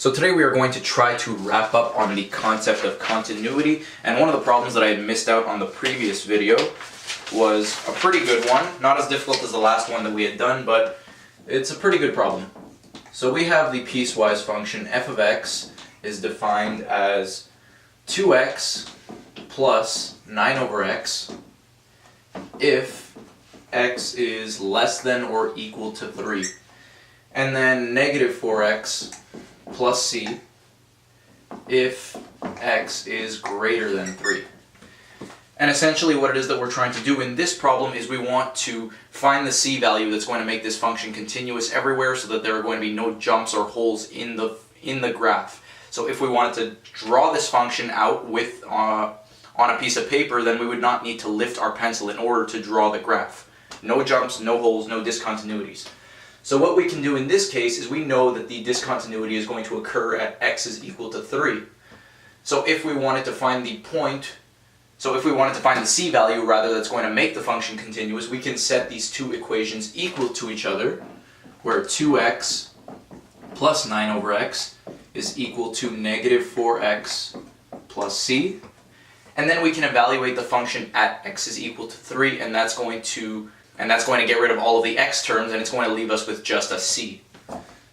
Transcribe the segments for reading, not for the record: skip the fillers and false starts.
So today we are going to try to wrap up on the concept of continuity, and one of the problems that I had missed out on the previous video was a pretty good one. Not as difficult as the last one that we had done, but it's a pretty good problem. So we have the piecewise function f of x is defined as 2x plus 9 over x if x is less than or equal to 3. And then negative 4x plus c if x is greater than 3. And essentially what it is that we're trying to do in this problem is we want to find the c value that's going to make this function continuous everywhere so that there are going to be no jumps or holes in the graph. So if we wanted to draw this function out with on a piece of paper, then we would not need to lift our pencil in order to draw the graph. No jumps, no holes, no discontinuities. So what we can do in this case is we know that the discontinuity is going to occur at x is equal to 3. So if we wanted to find the c value rather that's going to make the function continuous, we can set these two equations equal to each other, where 2x plus 9 over x is equal to negative 4x plus c. And then we can evaluate the function at x is equal to 3, and that's going to get rid of all of the x terms, and it's going to leave us with just a c.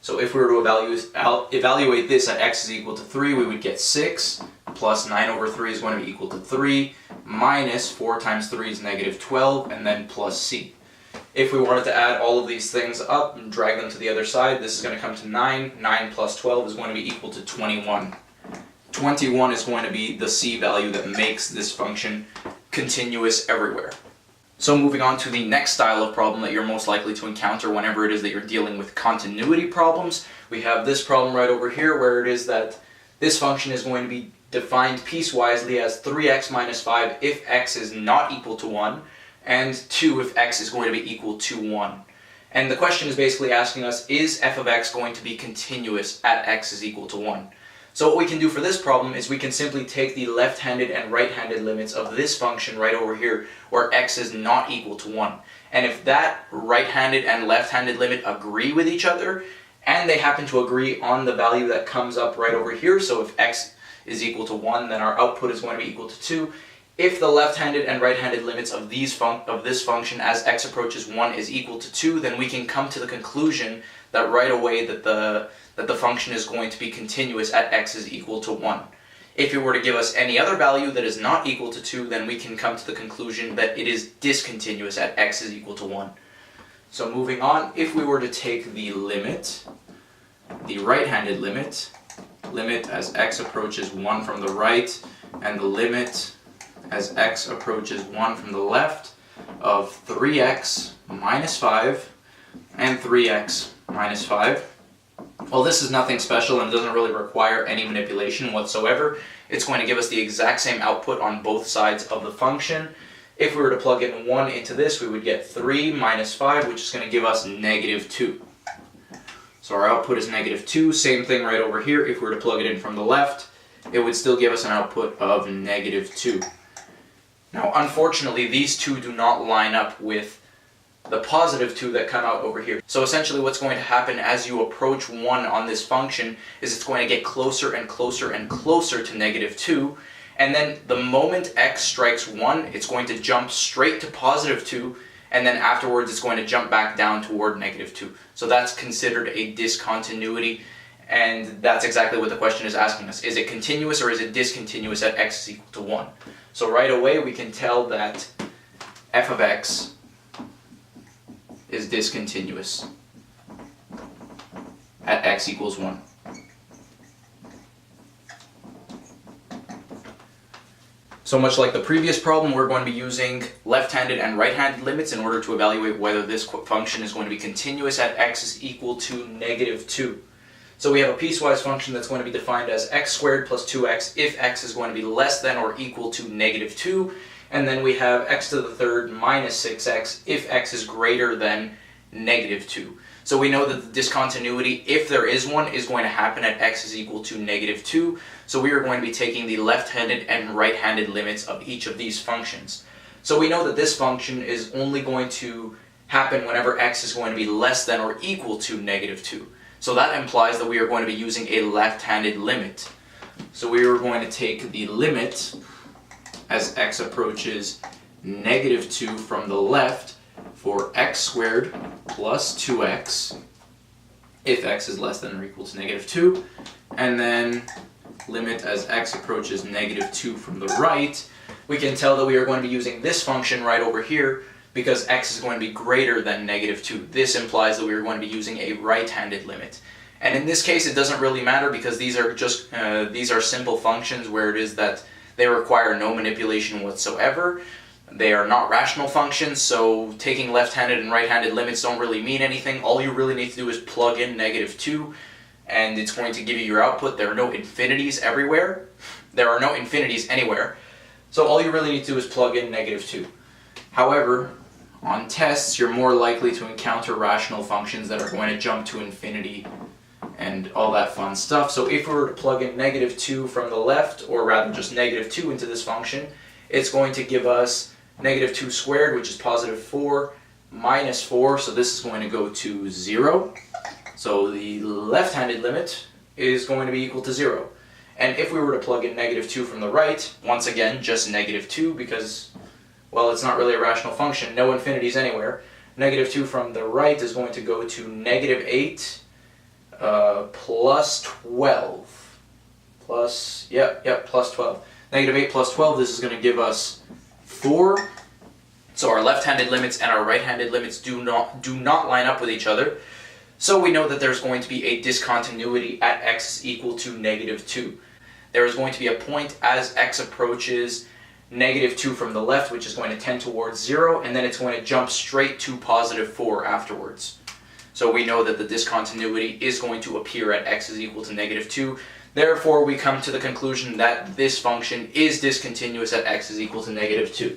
So if we were to evaluate this at x is equal to 3, we would get 6 plus 9 over 3 is going to be equal to 3 minus 4 times 3 is negative 12, and then plus c. If we wanted to add all of these things up and drag them to the other side, this is going to come to 9. 9 plus 12 is going to be equal to 21. 21 is going to be the c value that makes this function continuous everywhere. So moving on to the next style of problem that you're most likely to encounter whenever it is that you're dealing with continuity problems, we have this problem right over here where it is that this function is going to be defined piecewisely as 3x minus 5 if x is not equal to 1, and 2 if x is going to be equal to 1. And the question is basically asking us, is f of x going to be continuous at x is equal to 1? So what we can do for this problem is we can simply take the left-handed and right-handed limits of this function right over here where x is not equal to 1. And if that right-handed and left-handed limit agree with each other, and they happen to agree on the value that comes up right over here, so if x is equal to 1, then our output is going to be equal to 2. If the left-handed and right-handed limits of this function as x approaches 1 is equal to 2, then we can come to the conclusion that right away that the function is going to be continuous at x is equal to 1. If it were to give us any other value that is not equal to 2, then we can come to the conclusion that it is discontinuous at x is equal to 1. So moving on, if we were to take the limit, the right-handed limit as x approaches 1 from the right, and the limit as x approaches 1 from the left of 3x minus 5 and 3x minus 5. Well, this is nothing special and doesn't really require any manipulation whatsoever. It's going to give us the exact same output on both sides of the function. If we were to plug in 1 into this, we would get 3 minus 5, which is going to give us negative 2. So our output is negative 2. Same thing right over here. If we were to plug it in from the left, it would still give us an output of negative 2. Now, unfortunately, these two do not line up with the positive 2 that come out over here. So essentially what's going to happen as you approach 1 on this function is it's going to get closer and closer and closer to negative 2, and then the moment x strikes 1, it's going to jump straight to positive 2, and then afterwards it's going to jump back down toward negative 2. So that's considered a discontinuity, and that's exactly what the question is asking us. Is it continuous or is it discontinuous at x is equal to 1? So right away we can tell that f of x is discontinuous at x equals 1. So much like the previous problem, we're going to be using left-handed and right-handed limits in order to evaluate whether this function is going to be continuous at x is equal to negative 2. So we have a piecewise function that's going to be defined as x squared plus 2x if x is going to be less than or equal to negative 2. And then we have x to the third minus 6x if x is greater than negative 2. So we know that the discontinuity, if there is one, is going to happen at x is equal to negative 2. So we are going to be taking the left-handed and right-handed limits of each of these functions. So we know that this function is only going to happen whenever x is going to be less than or equal to negative 2. So that implies that we are going to be using a left-handed limit. So we are going to take the limit as x approaches negative 2 from the left for x squared plus 2x if x is less than or equal to negative 2, and then limit as x approaches negative 2 from the right. We can tell that we are going to be using this function right over here because x is going to be greater than negative 2. This implies that we are going to be using a right-handed limit. And in this case, it doesn't really matter because these are just these are simple functions where it is that they require no manipulation whatsoever. They are not rational functions, so taking left-handed and right-handed limits don't really mean anything. All you really need to do is plug in negative 2, and it's going to give you your output. There are no infinities everywhere. There are no infinities anywhere. So all you really need to do is plug in negative 2. However, on tests, you're more likely to encounter rational functions that are going to jump to infinity and all that fun stuff. So if we were to plug in negative 2 from the left, or rather just negative 2 into this function, it's going to give us negative 2 squared, which is positive 4, minus 4, so this is going to go to 0. So the left-handed limit is going to be equal to 0. And if we were to plug in negative 2 from the right, once again, just negative 2 because, well, it's not really a rational function, no infinities anywhere. Negative 2 from the right is going to go to negative 8 plus 12. Plus 12. Negative 8 plus 12, this is going to give us 4. So our left-handed limits and our right-handed limits do not line up with each other. So we know that there's going to be a discontinuity at x is equal to negative 2. There is going to be a point as x approaches negative 2 from the left, which is going to tend towards 0, and then it's going to jump straight to positive 4 afterwards. So we know that the discontinuity is going to appear at x is equal to negative 2. Therefore, we come to the conclusion that this function is discontinuous at x is equal to negative 2.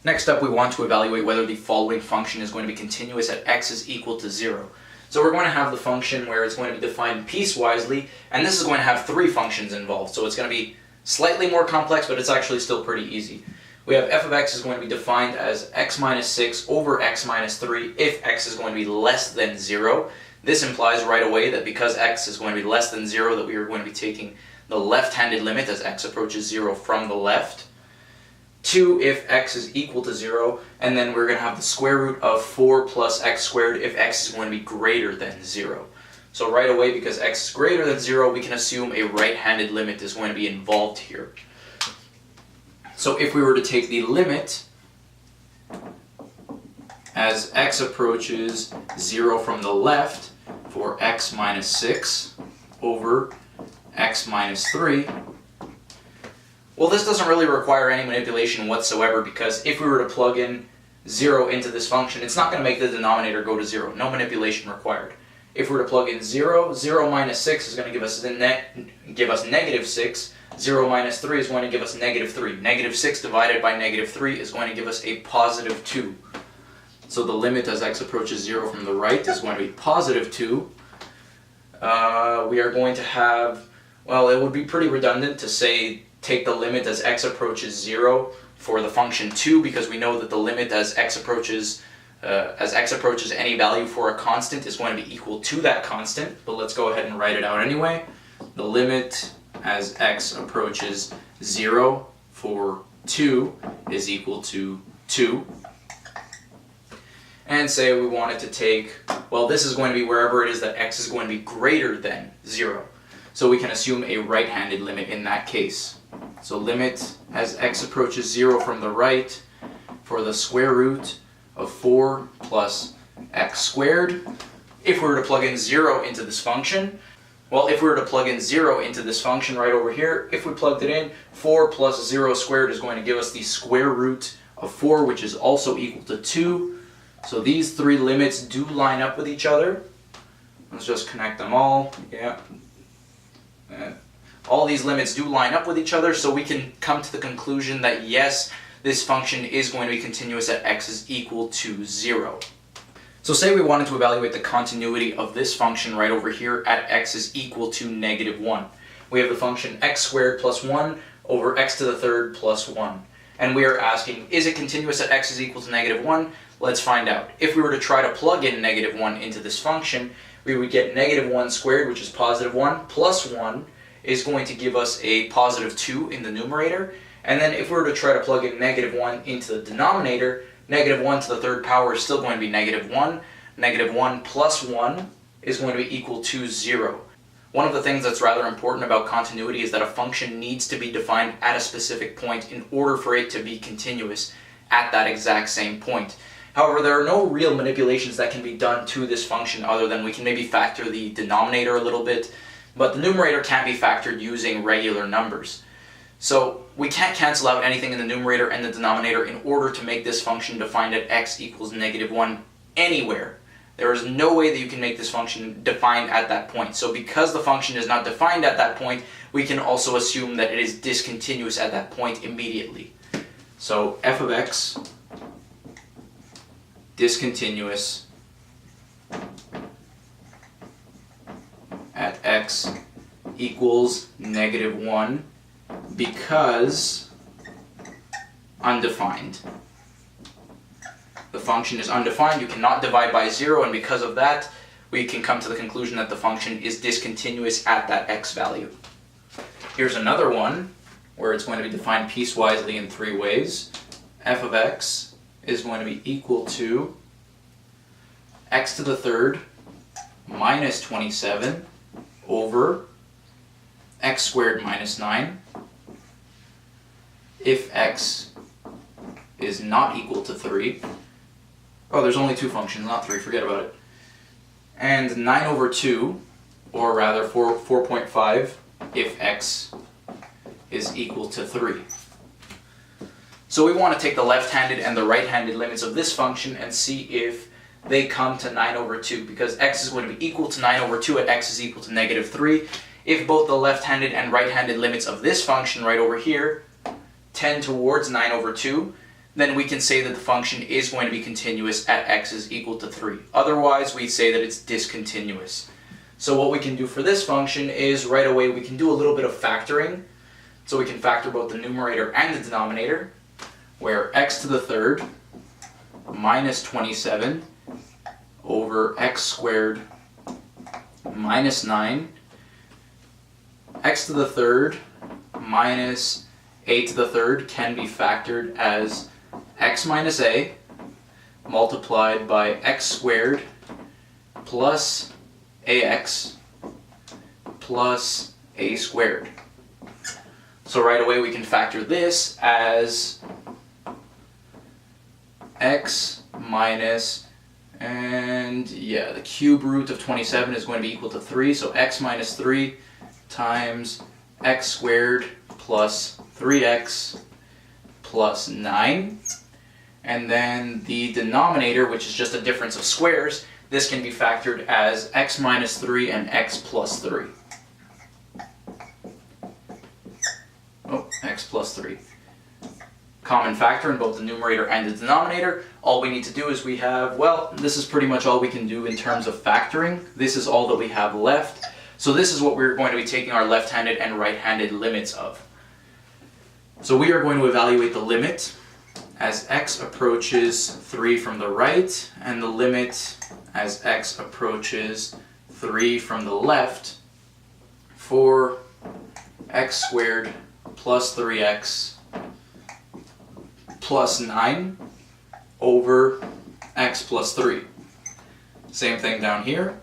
Next up, we want to evaluate whether the following function is going to be continuous at x is equal to 0. So we're going to have the function where it's going to be defined piecewisely, and this is going to have 3 functions involved. So it's going to be slightly more complex, but it's actually still pretty easy. We have f of x is going to be defined as x minus 6 over x minus 3 if x is going to be less than 0. This implies right away that because x is going to be less than 0, that we are going to be taking the left-handed limit as x approaches 0 from the left. 2 if x is equal to 0, and then we're going to have the square root of 4 plus x squared if x is going to be greater than 0. So right away, because x is greater than 0, we can assume a right-handed limit is going to be involved here. So if we were to take the limit as x approaches 0 from the left for x minus 6 over x minus 3, well, this doesn't really require any manipulation whatsoever, because if we were to plug in 0 into this function, it's not going to make the denominator go to 0. No manipulation required. If we were to plug in 0, 0 minus 6 is going to give us negative 6. 0 minus 3 is going to give us negative 3. Negative 6 divided by negative 3 is going to give us a positive 2. So the limit as x approaches 0 from the right is going to be positive 2. We are going to have, well, it would be pretty redundant to say take the limit as x approaches 0 for the function 2, because we know that the limit as x approaches any value for a constant is going to be equal to that constant. But let's go ahead and write it out anyway. The limit as x approaches 0 for 2 is equal to 2. And say we wanted to take, well, this is going to be wherever it is that x is going to be greater than 0. So we can assume a right-handed limit in that case. So limit as x approaches 0 from the right for the square root of 4 plus x squared. If we were to plug in 0 into this function, well, if we were to plug in 0 into this function right over here, if we plugged it in, 4 plus 0 squared is going to give us the square root of 4, which is also equal to 2. So these 3 limits do line up with each other. Let's just connect them all. Yeah. All these limits do line up with each other, so we can come to the conclusion that yes, this function is going to be continuous at x is equal to 0. So say we wanted to evaluate the continuity of this function right over here at x is equal to negative 1. We have the function x squared plus 1 over x to the third plus 1. And we are asking, is it continuous at x is equal to negative 1? Let's find out. If we were to try to plug in negative 1 into this function, we would get negative 1 squared, which is positive 1, plus 1 is going to give us a positive 2 in the numerator. And then if we were to try to plug in negative 1 into the denominator, negative 1 to the third power is still going to be negative 1. Negative 1 plus 1 is going to be equal to 0. One of the things that's rather important about continuity is that a function needs to be defined at a specific point in order for it to be continuous at that exact same point. However, there are no real manipulations that can be done to this function other than we can maybe factor the denominator a little bit, but the numerator can't be factored using regular numbers. So we can't cancel out anything in the numerator and the denominator in order to make this function defined at x equals negative 1 anywhere. There is no way that you can make this function defined at that point. So because the function is not defined at that point, we can also assume that it is discontinuous at that point immediately. So f of x discontinuous at x equals negative 1 because undefined. The function is undefined, you cannot divide by 0, and because of that, we can come to the conclusion that the function is discontinuous at that x value. Here's another one where it's going to be defined piecewisely in 3 ways. F of x is going to be equal to x to the third minus 27 over x squared minus 9 if x is not equal to 3. Oh, there's only 2 functions, not 3, forget about it. And 9 over 2, or rather 4.5, if x is equal to 3. So we want to take the left-handed and the right-handed limits of this function and see if they come to 9 over 2, because x is going to be equal to 9 over 2 at x is equal to negative 3. If both the left-handed and right-handed limits of this function right over here tend towards 9 over 2, then we can say that the function is going to be continuous at x is equal to 3. Otherwise, we say that it's discontinuous. So what we can do for this function is right away we can do a little bit of factoring. So we can factor both the numerator and the denominator, where x to the third minus 27 over x squared minus 9, x to the third minus a to the third can be factored as x minus a multiplied by x squared plus ax plus a squared. So right away we can factor this as x minus, and yeah, the cube root of 27 is going to be equal to 3, so x minus 3 times x squared plus 3x plus 9. And then the denominator, which is just a difference of squares, this can be factored as x minus 3 and x plus 3. Oh, x plus 3. Common factor in both the numerator and the denominator. All we need to do is we have, well, this is pretty much all we can do in terms of factoring. This is all that we have left. So this is what we're going to be taking our left-handed and right-handed limits of. So we are going to evaluate the limit as x approaches 3 from the right, and the limit as x approaches 3 from the left for x squared plus 3x plus 9 over x plus 3. Same thing down here,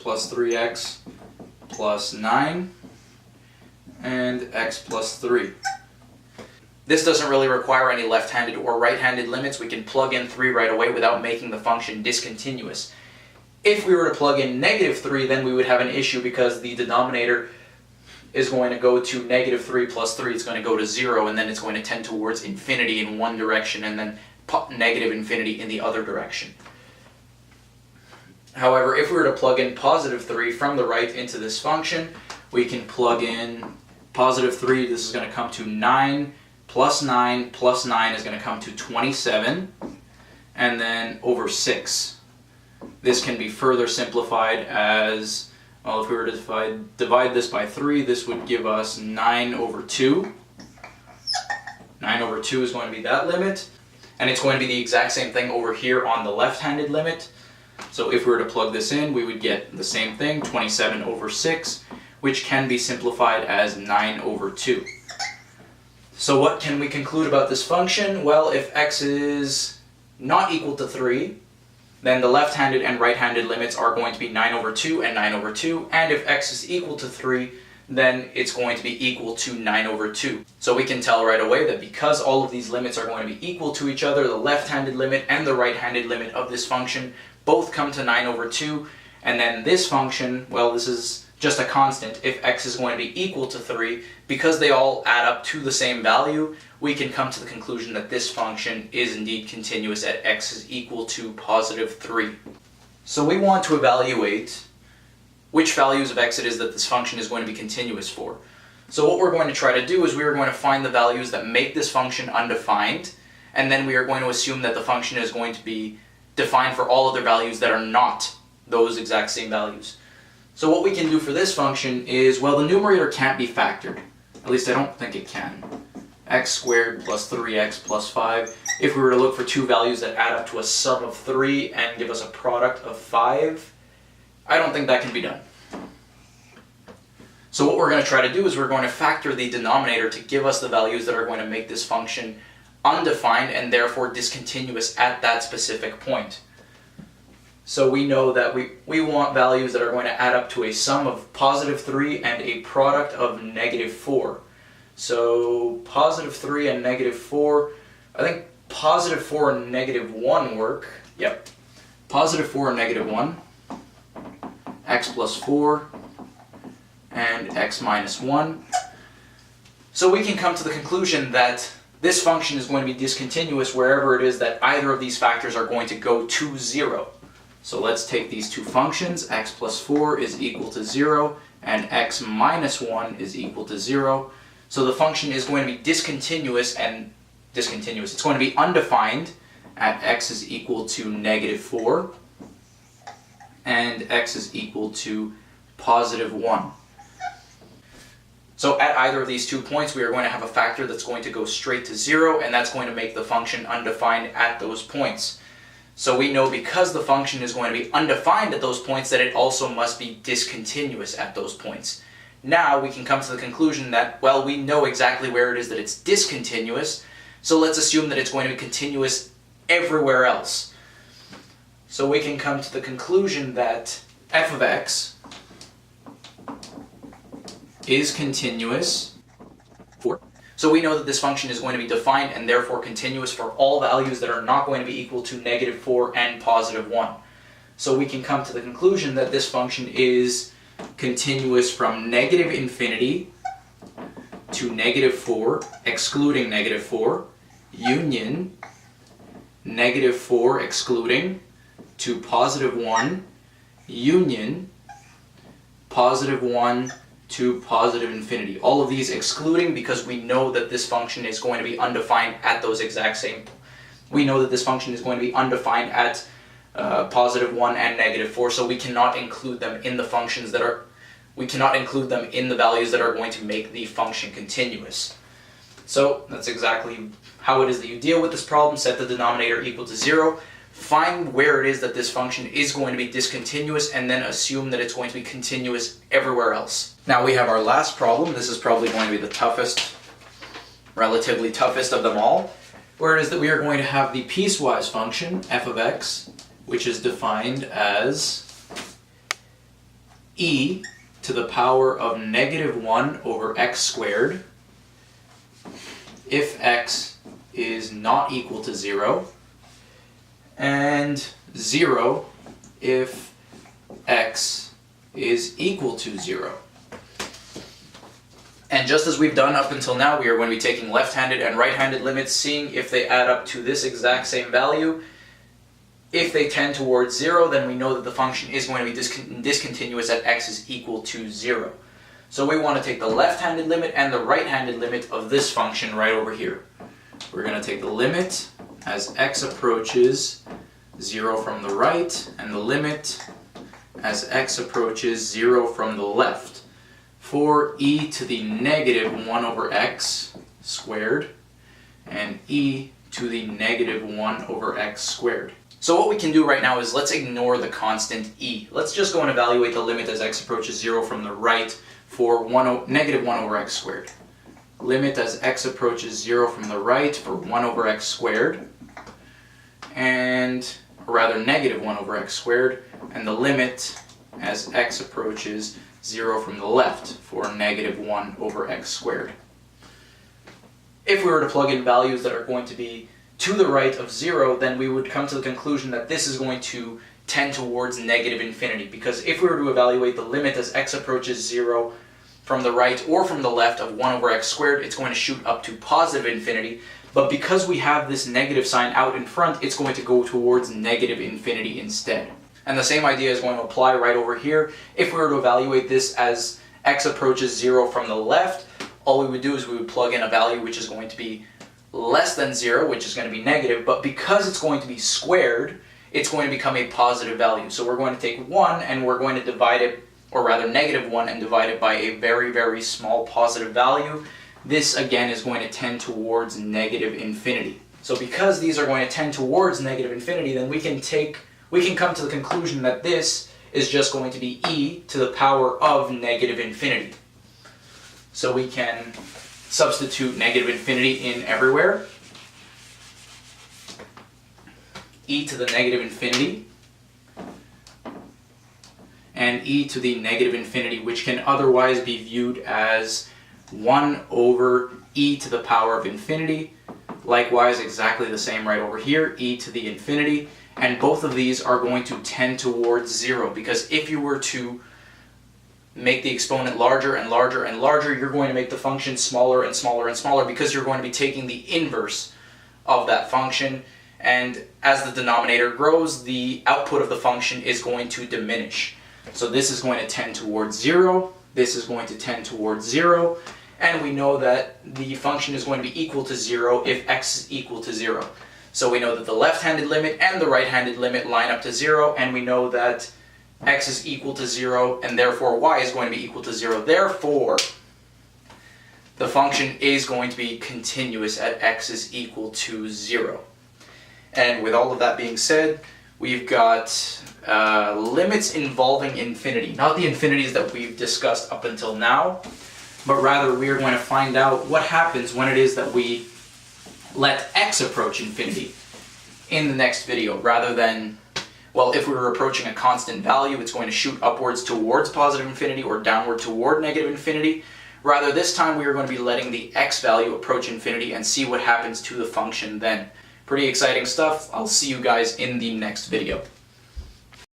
plus 3x plus 9 and x plus 3. This doesn't really require any left-handed or right-handed limits. We can plug in 3 right away without making the function discontinuous. If we were to plug in negative 3, then we would have an issue because the denominator is going to go to negative 3 plus 3. It's going to go to 0, and then it's going to tend towards infinity in one direction and then negative infinity in the other direction. However, if we were to plug in positive 3 from the right into this function, we can plug in positive 3. This is going to come to 9 plus 9 plus 9 is going to come to 27, and then over 6. This can be further simplified as, well, if we were to divide this by 3, this would give us 9 over 2. 9 over 2 is going to be that limit, and it's going to be the exact same thing over here on the left-handed limit. So if we were to plug this in, we would get the same thing, 27 over 6, which can be simplified as 9 over 2. So what can we conclude about this function? Well, if x is not equal to 3, then the left-handed and right-handed limits are going to be 9 over 2 and 9 over 2, and if x is equal to 3, then it's going to be equal to 9 over 2. So we can tell right away that because all of these limits are going to be equal to each other, the left-handed limit and the right-handed limit of this function both come to 9 over 2, and then this function, well, this is just a constant. If x is going to be equal to 3, because they all add up to the same value, we can come to the conclusion that this function is indeed continuous at x is equal to positive 3. So we want to evaluate which values of x it is that this function is going to be continuous for. So what we're going to try to do is we are going to find the values that make this function undefined, and then we are going to assume that the function is going to be defined for all other values that are not those exact same values. So what we can do for this function is, well, the numerator can't be factored. At least I don't think it can. X squared plus 3x plus 5. If we were to look for two values that add up to a sum of 3 and give us a product of 5, I don't think that can be done. So what we're going to try to do is we're going to factor the denominator to give us the values that are going to make this function undefined and therefore discontinuous at that specific point. So we know that we want values that are going to add up to a sum of positive 3 and a product of negative 4. So positive 3 and negative 4, I think positive 4 and negative 1 work. Yep. Positive 4 and negative 1, x plus 4, and x minus 1. So we can come to the conclusion that this function is going to be discontinuous wherever it is that either of these factors are going to go to 0. So let's take these two functions, x plus 4 is equal to 0, and x minus 1 is equal to 0. So the function is going to be discontinuous, it's going to be undefined at x is equal to negative 4, and x is equal to positive 1. So at either of these 2 points, we are going to have a factor that's going to go straight to 0, and that's going to make the function undefined at those points. So we know because the function is going to be undefined at those points that it also must be discontinuous at those points. Now we can come to the conclusion that, well, we know exactly where it is that it's discontinuous, so let's assume that it's going to be continuous everywhere else. So we can come to the conclusion that f of x is continuous for. So we know that this function is going to be defined and therefore continuous for all values that are not going to be equal to negative 4 and positive 1. So we can come to the conclusion that this function is continuous from negative infinity to negative 4, excluding negative 4, union negative 4 excluding to positive 1, union positive 1 to positive infinity. All of these excluding because we know that this function is going to be undefined at those exact same. We know that this function is going to be undefined at positive 1 and negative 4, so we cannot include them in the functions that are, we cannot include them in the values that are going to make the function continuous. So that's exactly how it is that you deal with this problem. Set the denominator equal to 0. Find where it is that this function is going to be discontinuous and then assume that it's going to be continuous everywhere else. Now we have our last problem. This is probably going to be the toughest, relatively toughest of them all, where it is that we are going to have the piecewise function f of x, which is defined as e to the power of negative 1 over x squared if x is not equal to 0, and 0 if x is equal to 0. And just as we've done up until now, we are going to be taking left-handed and right-handed limits, seeing if they add up to this exact same value. If they tend towards 0, then we know that the function is going to be discontinuous at x is equal to 0. So we want to take the left-handed limit and the right-handed limit of this function right over here. We're going to take the limit as x approaches 0 from the right, and the limit as x approaches 0 from the left, for e to the negative 1 over x squared, and e to the negative 1 over x squared. So what we can do right now is let's ignore the constant e. Let's just go and evaluate the limit as x approaches 0 from the right for negative 1 over x squared. Limit as x approaches 0 from the right for 1 over x squared, and or rather negative 1 over x squared, and the limit as x approaches 0 from the left for negative 1 over x squared. If we were to plug in values that are going to be to the right of 0, then we would come to the conclusion that this is going to tend towards negative infinity, because if we were to evaluate the limit as x approaches 0 from the right or from the left of 1 over x squared, it's going to shoot up to positive infinity, but because we have this negative sign out in front, it's going to go towards negative infinity instead. And the same idea is going to apply right over here. If we were to evaluate this as x approaches 0 from the left, all we would do is we would plug in a value which is going to be less than 0, which is going to be negative, but because it's going to be squared, it's going to become a positive value. So we're going to take 1 and we're going to divide it, or rather negative 1, and divide it by a very, very small positive value. This again is going to tend towards negative infinity. So because these are going to tend towards negative infinity, then we can come to the conclusion that this is just going to be e to the power of negative infinity. So we can substitute negative infinity in everywhere. E to the negative infinity, and e to the negative infinity, which can otherwise be viewed as 1 over e to the power of infinity. Likewise, exactly the same right over here, e to the infinity. And both of these are going to tend towards 0, because if you were to make the exponent larger and larger and larger, you're going to make the function smaller and smaller and smaller, because you're going to be taking the inverse of that function. And as the denominator grows, the output of the function is going to diminish. So this is going to tend towards 0, this is going to tend towards 0, and we know that the function is going to be equal to 0 if x is equal to 0. So we know that the left-handed limit and the right-handed limit line up to 0, and we know that x is equal to 0, and therefore y is going to be equal to 0. Therefore, the function is going to be continuous at x is equal to 0. And with all of that being said, we've got limits involving infinity. Not the infinities that we've discussed up until now, but rather we are going to find out what happens when it is that we let x approach infinity in the next video, rather than, well, if we were approaching a constant value, it's going to shoot upwards towards positive infinity or downward toward negative infinity. Rather, this time we are going to be letting the x value approach infinity and see what happens to the function then. Pretty exciting stuff. I'll see you guys in the next video.